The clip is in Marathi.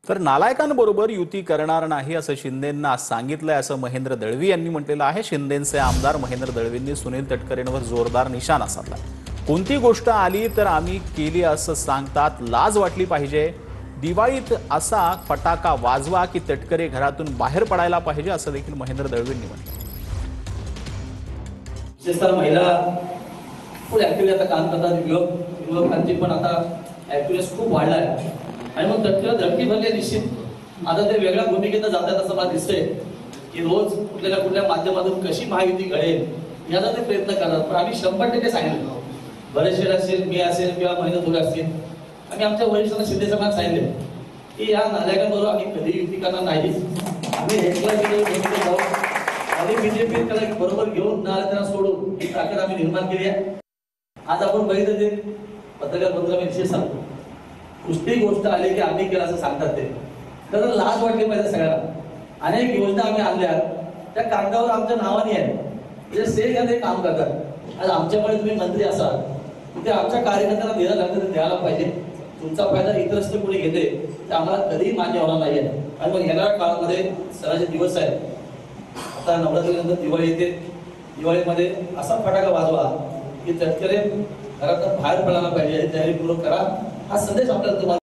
तर नालायकांबरोबर युती करणार नाही असं शिंदेंना सांगितलंय असं महेंद्र दळवी यांनी म्हटलेलं आहे। शिंदेंचे आमदार महेंद्र दळवींनी सुनील तटकरेंवर जोरदार निशाणा साधला। कोणती गोष्ट आली तर आम्ही केली असं सांगतात, लाज वाटली पाहिजे। दिवाळीत असा फटाका वाजवा की तटकरे घरातून बाहेर पडायला पाहिजे असं देखील महेंद्र दळवींनी म्हटलं। विशेषतः महिला खूप ऍक्टिव्हली आता काम करतात। युवकांची पण आता ऍक्टिव्हिटी खूप वाढला आहे आणि मग तटकरे धडकी भरले निश्चित आता ते वेगळ्या भूमिकेत जातात असं मला दिसतंय की रोज कुठल्या ना कुठल्या माध्यमातून कशी महायुती घडेल याचा ते प्रयत्न करतात। पण आम्ही 100% सांगितलं, बरेचसे असेल, मी असेल किंवा महेंद्र दळवी असतील, आम्ही आमच्या वरिष्ठांना शिंदे साहेबांना सांगितले की या नालायकांबरोबर आम्ही कधी युती करणार नाही। आम्ही हेटला जाऊ आणि बीजेपी त्याला बरोबर घेऊन ना त्यांना सोडून ही ताकद आम्ही निर्माण केली आहे। आज आपण बघितलं ते पत्रकार विषय सांगतो, कुठली गोष्ट आली की आम्ही केलं असं सांगतात ते, तर लाज वाटली पाहिजे सगळ्यांना। अनेक योजना आम्ही आणल्या त्या कागदावर आमच्या नावाने आहे, म्हणजे सेल या ते काम करतात। आज आमच्याकडे तुम्ही मंत्री असाल ते आमच्या कार्यकर्त्यांना दिला लागतं, ते द्यायला पाहिजे। तुमचा फायदा इतरच कोणी घेते ते आम्हाला कधीही मान्य होणार नाहीये। आणि मग येणाऱ्या काळामध्ये सणाचे दिवस आहेत, आता नवरात्रीनंतर दिवाळी येते, दिवाळीमध्ये असा फटाका वाजवा की तटकरे घरातून बाहेर पडायला पाहिजे, तयारीपूर्वक करा हा संदेश आपल्याला